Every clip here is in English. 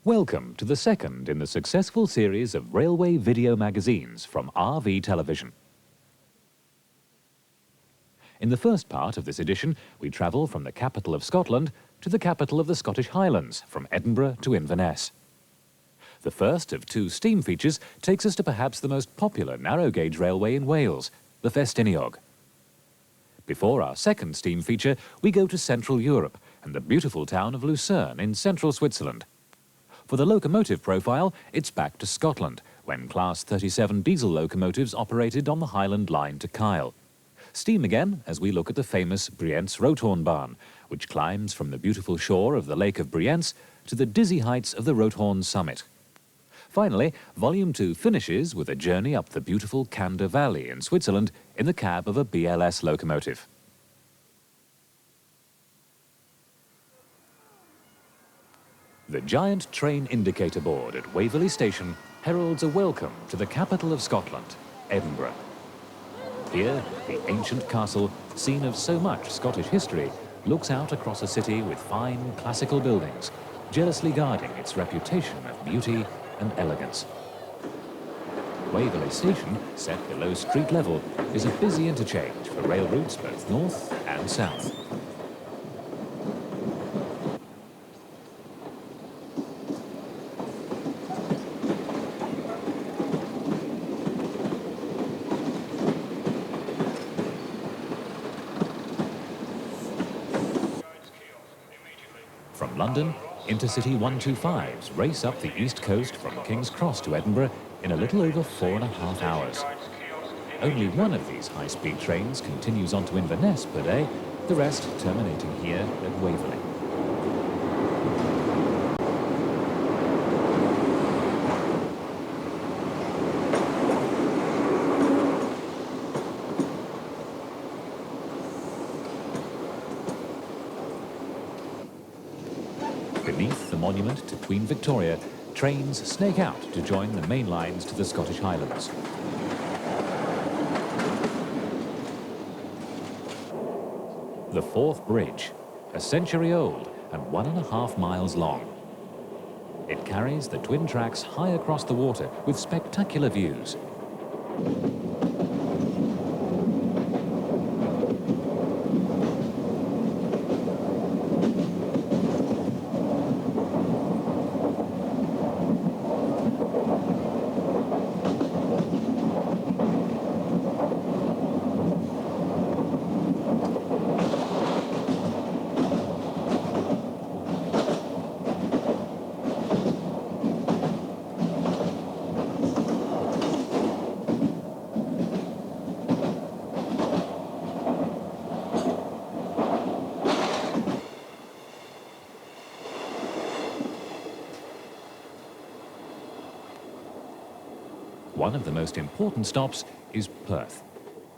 Welcome to the second in the successful series of railway video magazines from RV Television. In the first part of this edition, we travel from the capital of Scotland to the capital of the Scottish Highlands, from Edinburgh to Inverness. The first of two steam features takes us to perhaps the most popular narrow-gauge railway in Wales, the Ffestiniog. Before our second steam feature, we go to Central Europe and the beautiful town of Luzern in central Switzerland. For the locomotive profile, it's back to Scotland, when Class 37 diesel locomotives operated on the Highland line to Kyle. Steam again as we look at the famous Brienz Rothorn Bahn, which climbs from the beautiful shore of the Lake of Brienz to the dizzy heights of the Rothorn summit. Finally, Volume 2 finishes with a journey up the beautiful Cander Valley in Switzerland in the cab of a BLS locomotive. The giant train indicator board at Waverley Station heralds a welcome to the capital of Scotland, Edinburgh. Here, the ancient castle, scene of so much Scottish history, looks out across a city with fine classical buildings, jealously guarding its reputation of beauty and elegance. Waverley Station, set below street level, is a busy interchange for rail routes both north and south. From London, Intercity 125s race up the east coast from King's Cross to Edinburgh in a little over 4.5 hours. Only one of these high-speed trains continues on to Inverness per day, the rest terminating here at Waverley. Beneath the monument to Queen Victoria, trains snake out to join the main lines to the Scottish Highlands. The Forth Bridge, a century old and 1.5 miles long. It carries the twin tracks high across the water with spectacular views. One of the most important stops is Perth,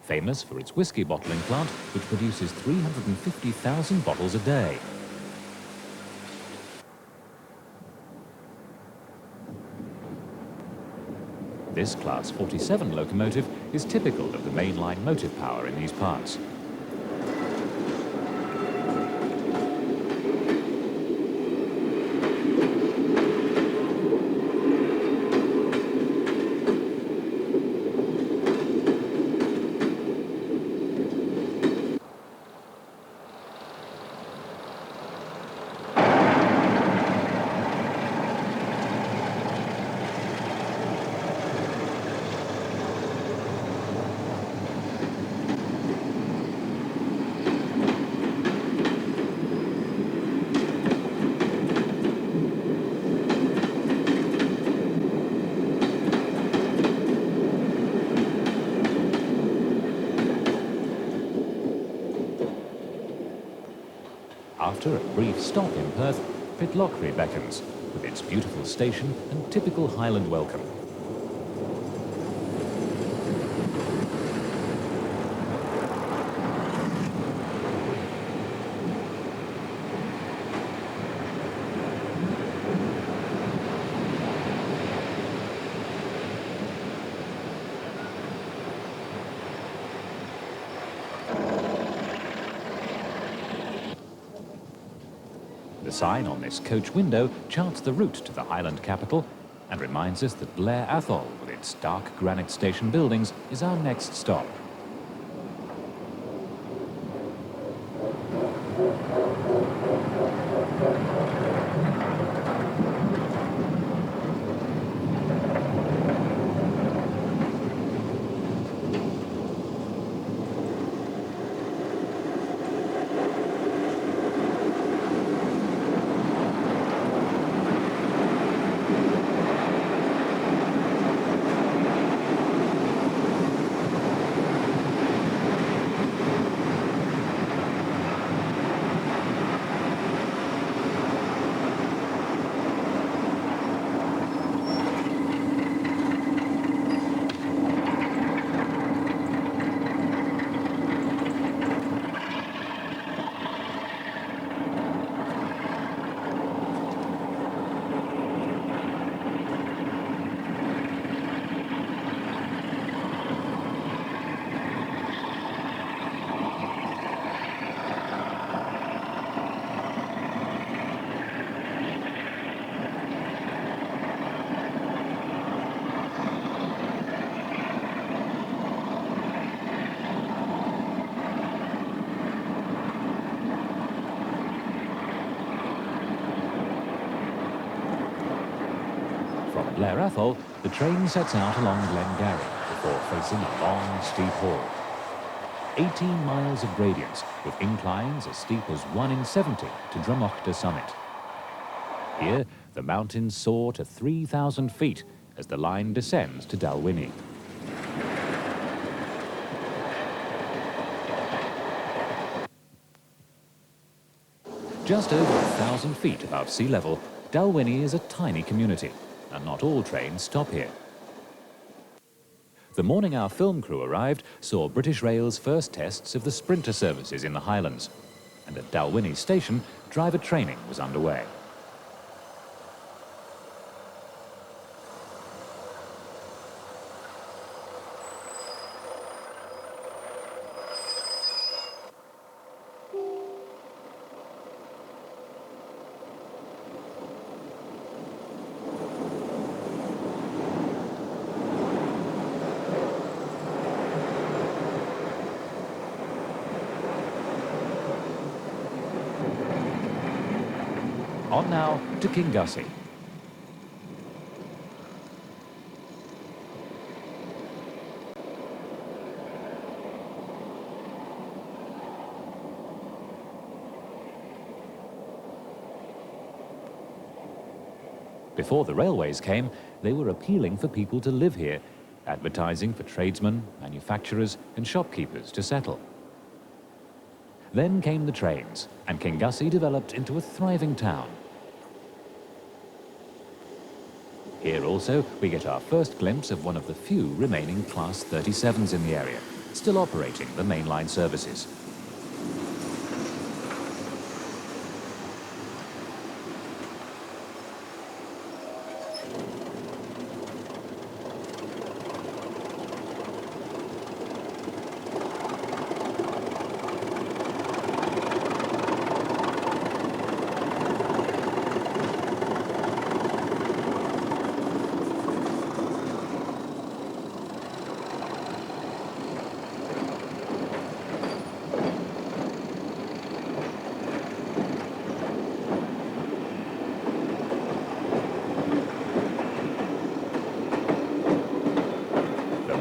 famous for its whisky bottling plant, which produces 350,000 bottles a day. This Class 47 locomotive is typical of the mainline motive power in these parts. After a brief stop in Perth, Pitlochry beckons, with its beautiful station and typical Highland welcome. The sign on this coach window charts the route to the Highland capital and reminds us that Blair Athol, with its dark granite station buildings, is our next stop. Blair Athol, the train sets out along Glengarry before facing a long, steep haul. 18 miles of gradients, with inclines as steep as 1 in 70 to Drumochta summit. Here, the mountains soar to 3,000 feet as the line descends to Dalwhinnie. Just over 1,000 feet above sea level, Dalwhinnie is a tiny community, and not all trains stop here. The morning our film crew arrived saw British Rail's first tests of the sprinter services in the Highlands, and at Dalwhinnie station, driver training was underway. On now to Kingussey. Before the railways came, they were appealing for people to live here, advertising for tradesmen, manufacturers and shopkeepers to settle. Then came the trains, and Kingussey developed into a thriving town. Here also, we get our first glimpse of one of the few remaining Class 37s in the area, still operating the mainline services.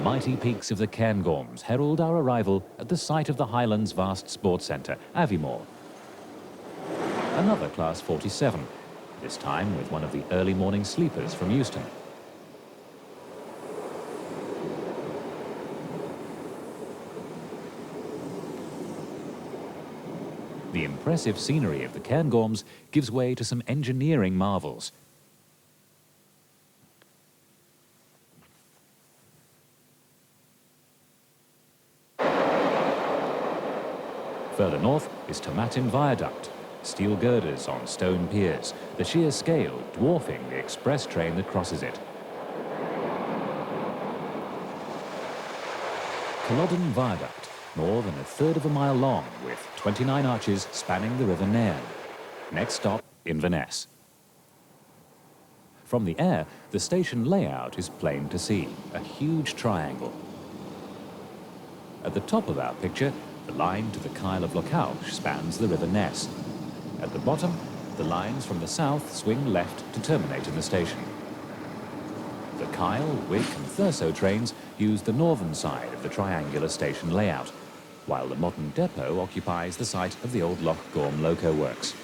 Mighty peaks of the Cairngorms herald our arrival at the site of the Highlands' vast sports centre, Aviemore. Another Class 47, this time with one of the early morning sleepers from Euston. The impressive scenery of the Cairngorms gives way to some engineering marvels. Further north is Tomatin Viaduct, steel girders on stone piers, the sheer scale dwarfing the express train that crosses it. Culloden Viaduct, more than a third of a mile long, with 29 arches spanning the River Nairn. Next stop Inverness. From the air, the station layout is plain to see, a huge triangle. At the top of our picture, the line to the Kyle of Lochalsh spans the River Ness. At the bottom, the lines from the south swing left to terminate in the station. The Kyle, Wick and Thurso trains use the northern side of the triangular station layout, while the modern depot occupies the site of the old Loch Gorm Loco Works.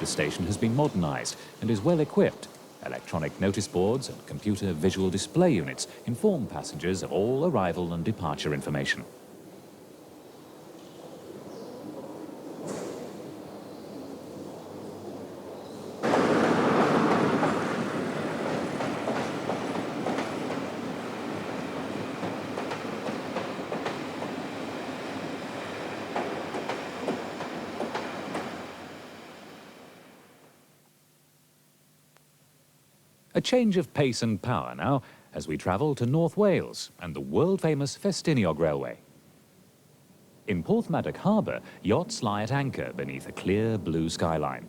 The station has been modernised and is well equipped. Electronic notice boards and computer visual display units inform passengers of all arrival and departure information. A change of pace and power now as we travel to North Wales and the world-famous Ffestiniog Railway. In Porthmadog Harbour, yachts lie at anchor beneath a clear blue skyline.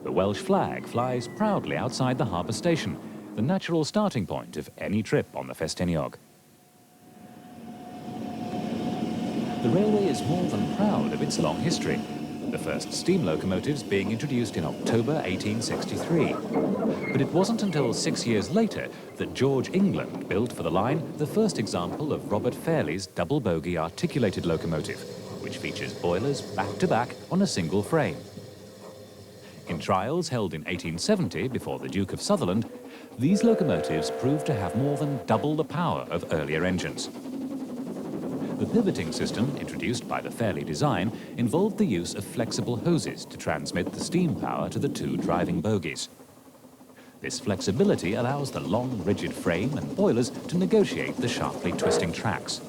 The Welsh flag flies proudly outside the harbour station, the natural starting point of any trip on the Ffestiniog. The railway is more than proud of its long history, the first steam locomotives being introduced in October 1863. But it wasn't until 6 years later that George England built for the line the first example of Robert Fairley's double-bogie articulated locomotive, which features boilers back-to-back on a single frame. In trials held in 1870 before the Duke of Sutherland, these locomotives proved to have more than double the power of earlier engines. The pivoting system, introduced by the Fairley design, involved the use of flexible hoses to transmit the steam power to the two driving bogies. This flexibility allows the long, rigid frame and boilers to negotiate the sharply twisting tracks.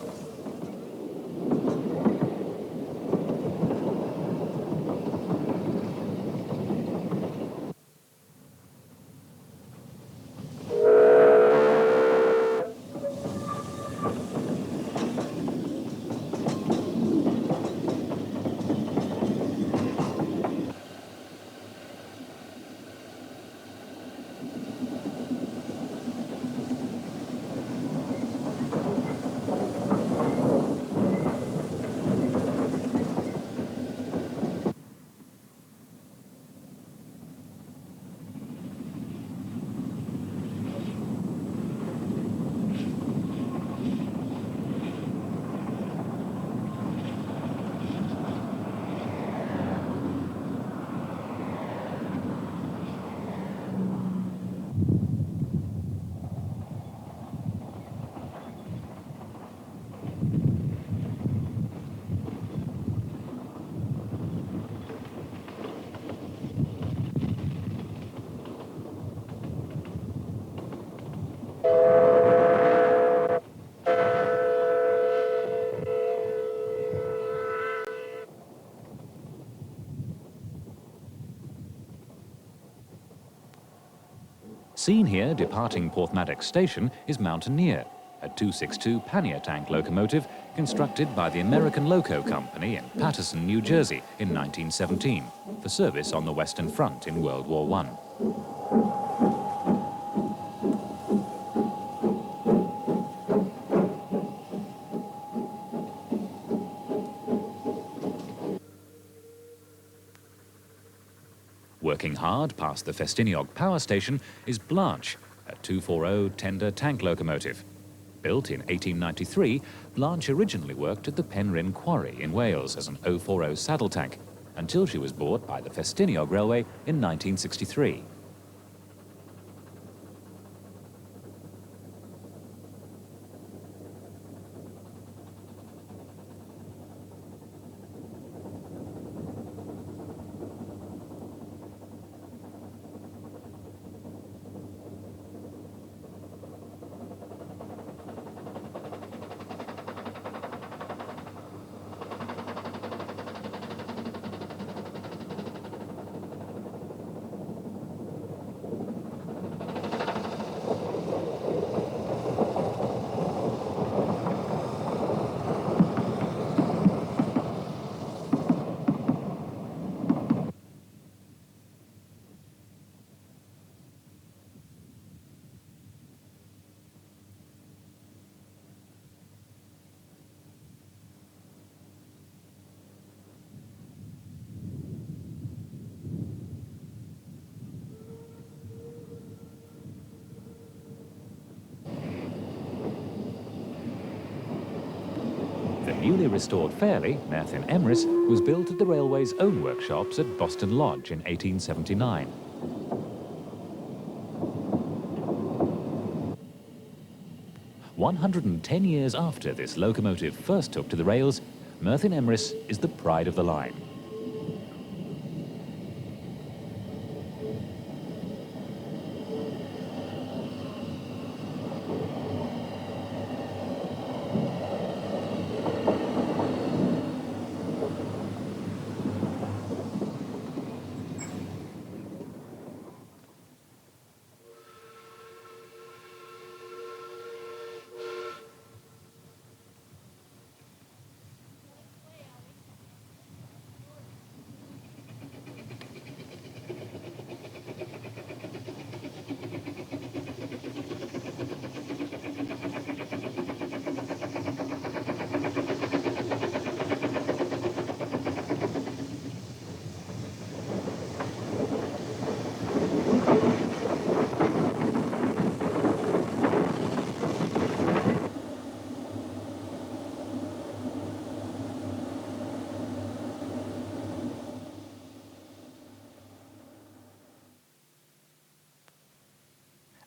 Seen here departing Porthmadog Station is Mountaineer, a 262 pannier tank locomotive constructed by the American Loco Company in Paterson, New Jersey in 1917 for service on the Western Front in World War I. Working hard past the Ffestiniog power station is Blanche, a 240 tender tank locomotive. Built in 1893, Blanche originally worked at the Penrhyn Quarry in Wales as an 040 saddle tank, until she was bought by the Ffestiniog Railway in 1963. newly restored ferry, Merthin Emrys, was built at the railway's own workshops at Boston Lodge in 1879. "110 years after this locomotive first took to the rails, Merthin Emrys is the pride of the line.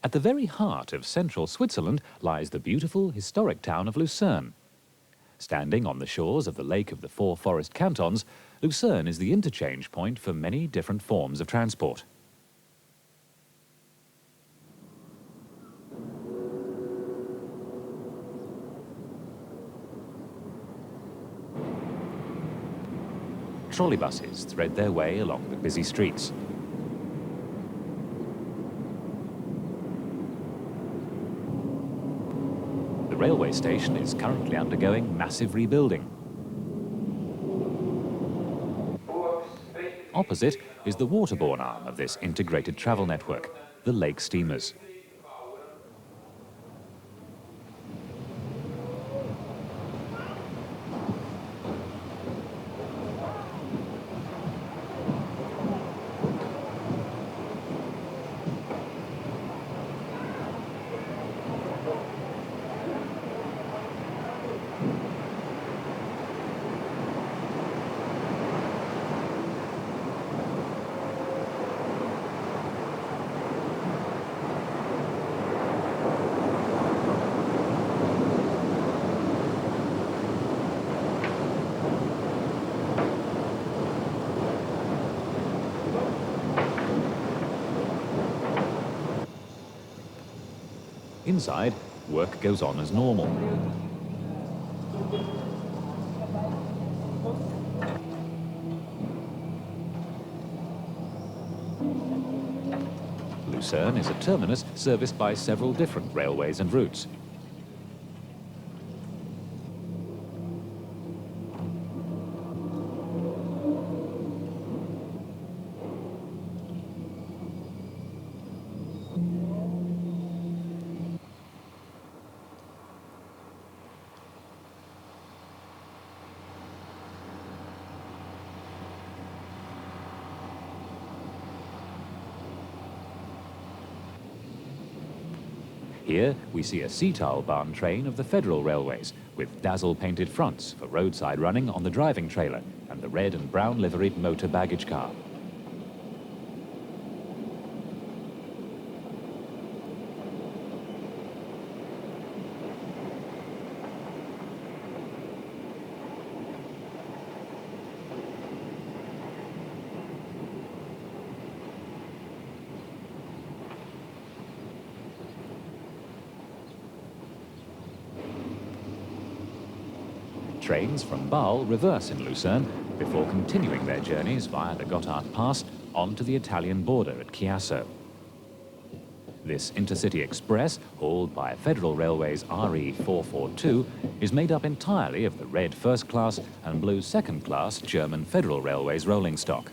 At the very heart of central Switzerland lies the beautiful historic town of Luzern. Standing on the shores of the Lake of the Four Forest Cantons, Luzern is the interchange point for many different forms of transport. Trolleybuses thread their way along the busy streets. The railway station is currently undergoing massive rebuilding. Opposite is the waterborne arm of this integrated travel network, the lake steamers. Inside, work goes on as normal. Luzern is a terminus serviced by several different railways and routes. Here we see a Seetal Bahn train of the Federal Railways, with dazzle-painted fronts for roadside running on the driving trailer and the red and brown liveried motor baggage car. Trains from Bahn reverse in Luzern before continuing their journeys via the Gotthard Pass onto the Italian border at Chiasso. This intercity express, hauled by Federal Railways RE 442, is made up entirely of the red first class and blue second class German Federal Railways rolling stock.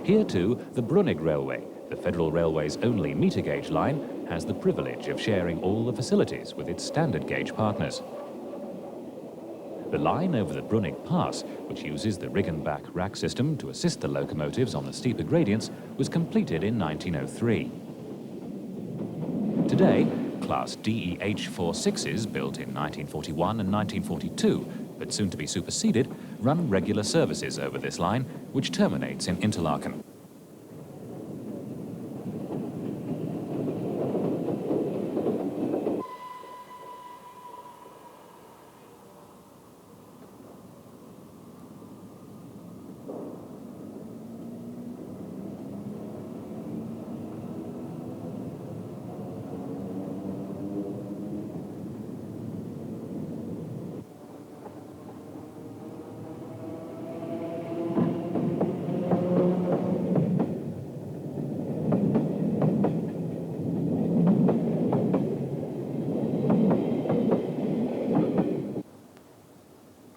Here too, the Brunig Railway, the Federal Railway's only meter gauge line, has the privilege of sharing all the facilities with its standard gauge partners. The line over the Brunig Pass, which uses the Riggenbach rack system to assist the locomotives on the steeper gradients, was completed in 1903. Today, Class DEH 46s built in 1941 and 1942, but soon to be superseded, run regular services over this line, which terminates in Interlaken.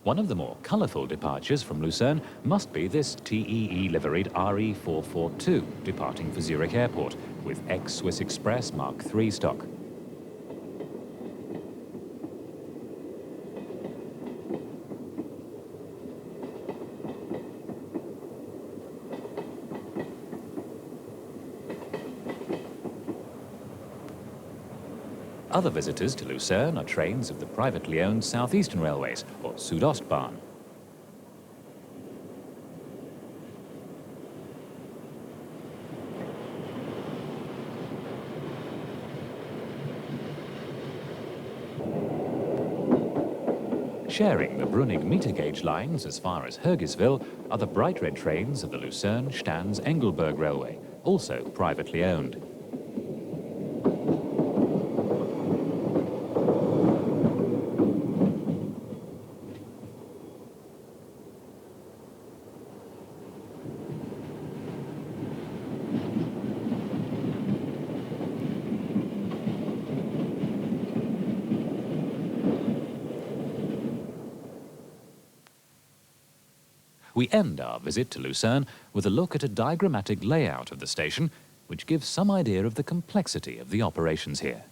One of the more colourful departures from Luzern must be this TEE liveried RE442 departing for Zurich Airport with ex-Swiss Express Mark III stock. Other visitors to Luzern are trains of the privately owned Southeastern Railways, or Südostbahn. Sharing the Brunig meter gauge lines as far as Hergisville are the bright red trains of the Luzern-Stans-Engelberg Railway, also privately owned. We end our visit to Luzern with a look at a diagrammatic layout of the station, which gives some idea of the complexity of the operations here.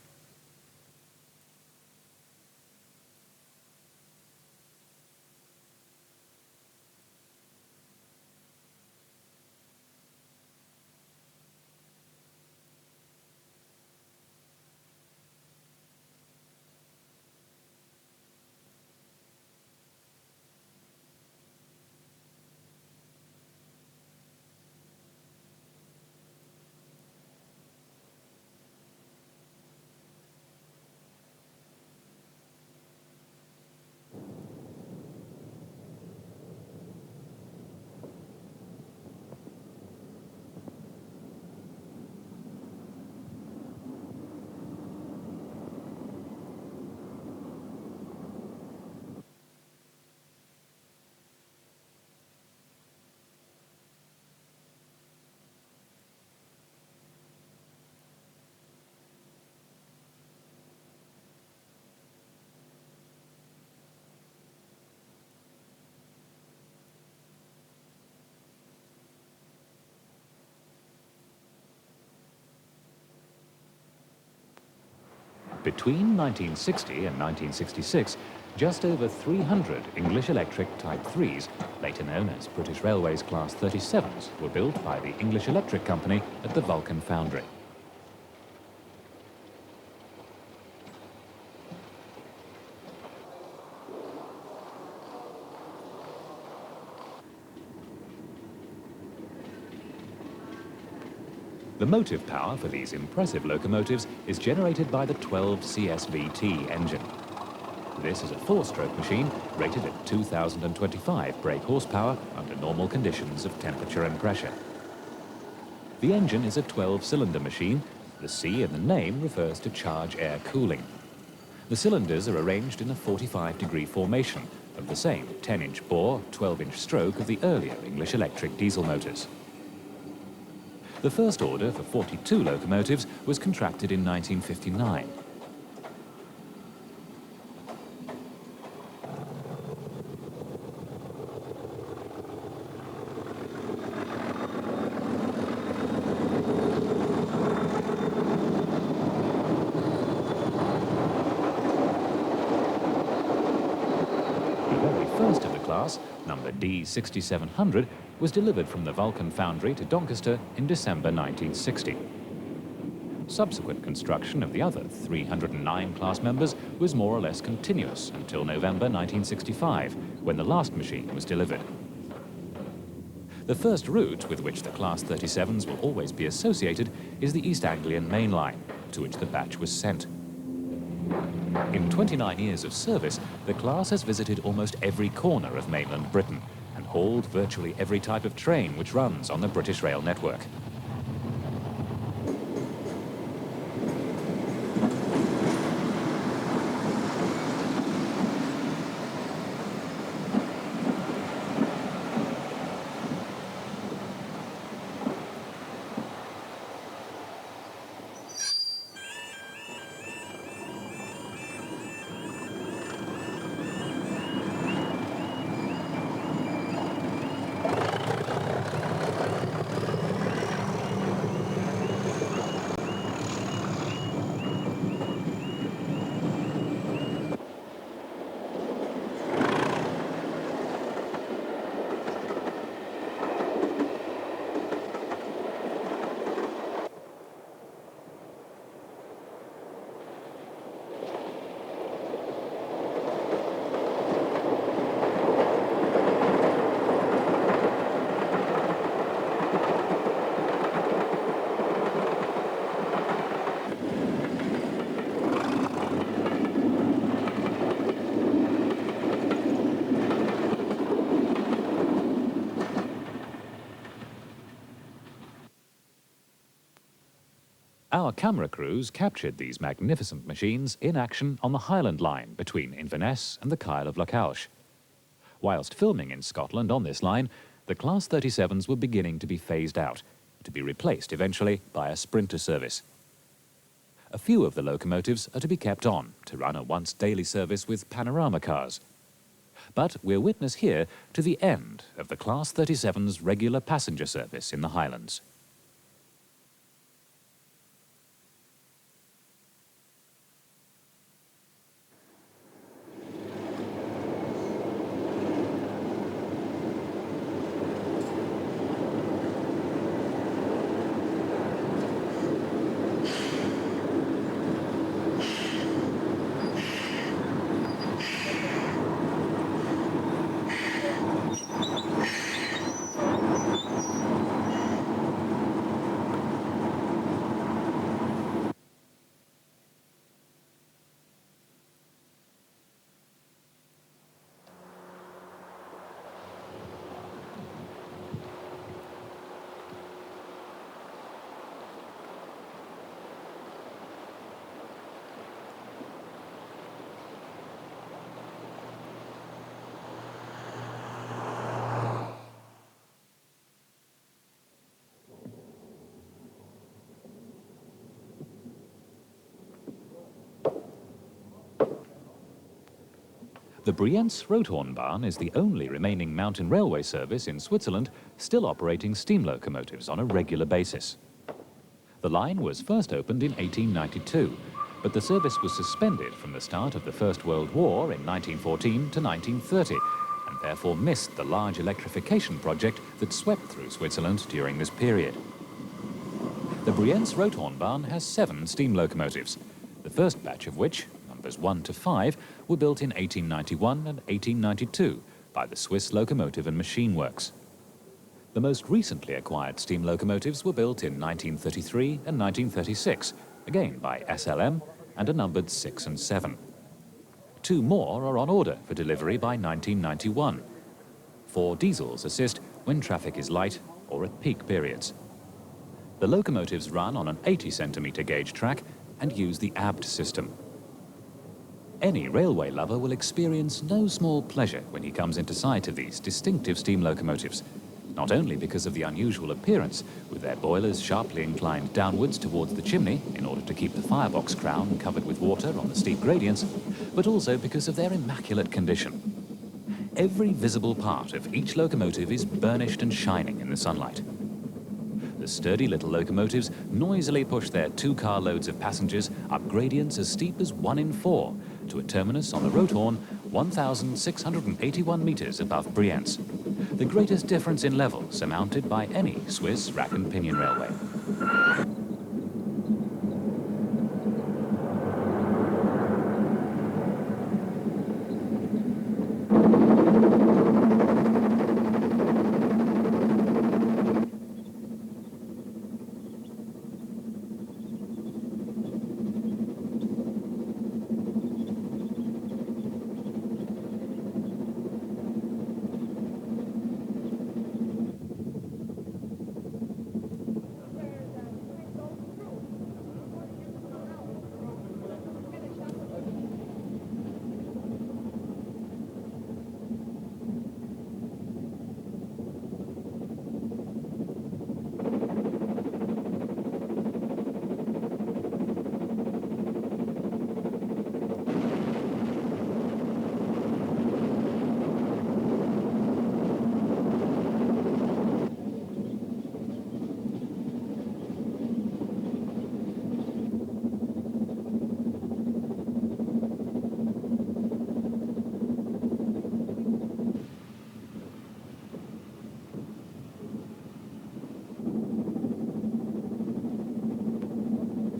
Between 1960 and 1966, just over 300 English Electric Type 3s, later known as British Railways Class 37s, were built by the English Electric Company at the Vulcan Foundry. The motive power for these impressive locomotives is generated by the 12 CSVT engine. This is a four-stroke machine rated at 2,025 brake horsepower under normal conditions of temperature and pressure. The engine is a 12-cylinder machine. The C in the name refers to charge air cooling. The cylinders are arranged in a 45-degree formation of the same 10-inch bore, 12-inch stroke of the earlier English electric diesel motors. The first order for 42 locomotives was contracted in 1959. very first of the class, number D6700, was delivered from the Vulcan foundry to Doncaster in December 1960. Subsequent construction of the other 309 class members was more or less continuous until November 1965, when the last machine was delivered. The first route with which the Class 37s will always be associated is the East Anglian Main Line, to which the batch was sent. In 29 years of service, the class has visited almost every corner of mainland Britain and hauled virtually every type of train which runs on the British rail network. Our camera crews captured these magnificent machines in action on the Highland line between Inverness and the Kyle of Lochalsh. Whilst filming in Scotland on this line, the Class 37s were beginning to be phased out, to be replaced eventually by a sprinter service. A few of the locomotives are to be kept on to run a once daily service with panorama cars. But we're witness here to the end of the Class 37's regular passenger service in the Highlands. The Brienz Rothorn Bahn is the only remaining mountain railway service in Switzerland still operating steam locomotives on a regular basis. The line was first opened in 1892, but the service was suspended from the start of the First World War in 1914 to 1930, and therefore missed the large electrification project that swept through Switzerland during this period. The Brienz Rothorn Bahn has 7 steam locomotives, the first batch of which, numbers 1 to 5, were built in 1891 and 1892 by the Swiss Locomotive and Machine Works. The most recently acquired steam locomotives were built in 1933 and 1936, again by SLM, and are numbered 6 and 7. 2 more are on order for delivery by 1991. 4 diesels assist when traffic is light or at peak periods. The locomotives run on an 80-centimetre gauge track and use the ABD system. Any railway lover will experience no small pleasure when he comes into sight of these distinctive steam locomotives, not only because of the unusual appearance, with their boilers sharply inclined downwards towards the chimney in order to keep the firebox crown covered with water on the steep gradients, but also because of their immaculate condition. Every visible part of each locomotive is burnished and shining in the sunlight. The sturdy little locomotives noisily push their 2-car loads of passengers up gradients as steep as 1 in 4 to a terminus on the Rothorn 1,681 metres above Brienz, the greatest difference in level surmounted by any Swiss rack and pinion railway.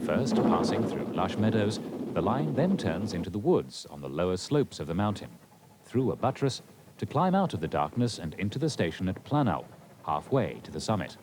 First passing through lush meadows, the line then turns into the woods on the lower slopes of the mountain, through a buttress, to climb out of the darkness and into the station at Planau, halfway to the summit.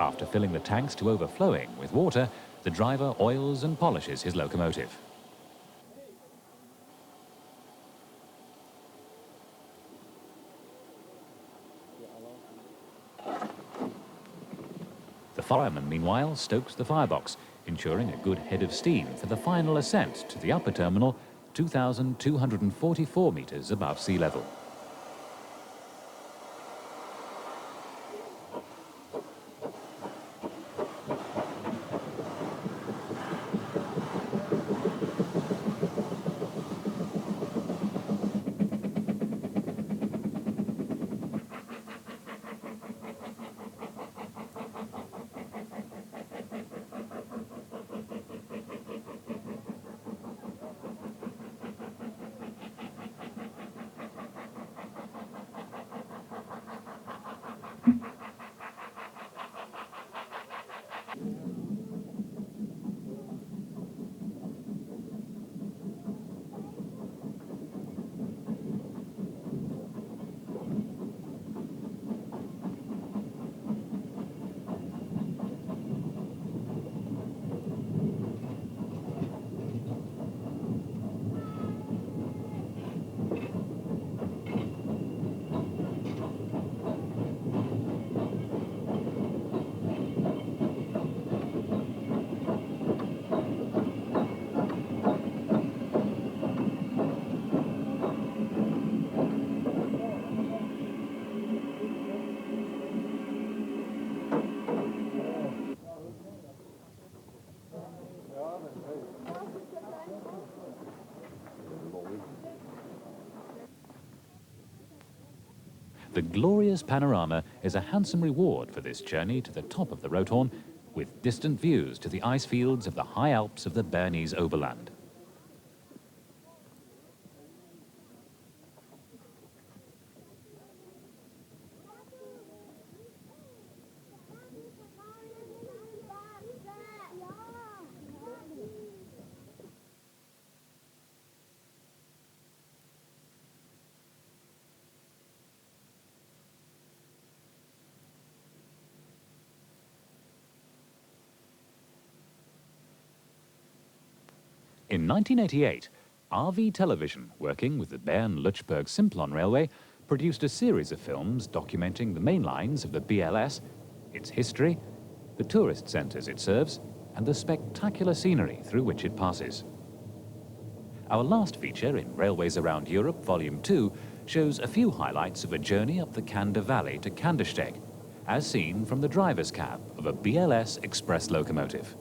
After filling the tanks to overflowing with water, the driver oils and polishes his locomotive. The fireman, meanwhile, stokes the firebox, ensuring a good head of steam for the final ascent to the upper terminal, 2,244 metres above sea level. The glorious panorama is a handsome reward for this journey to the top of the Rothorn, with distant views to the ice fields of the high Alps of the Bernese Oberland. In 1988, RV Television, working with the Bern-Lotschberg Simplon Railway, produced a series of films documenting the main lines of the BLS, its history, the tourist centres it serves, and the spectacular scenery through which it passes. Our last feature in Railways Around Europe, Volume 2, shows a few highlights of a journey up the Kander Valley to Kandersteg, as seen from the driver's cab of a BLS express locomotive.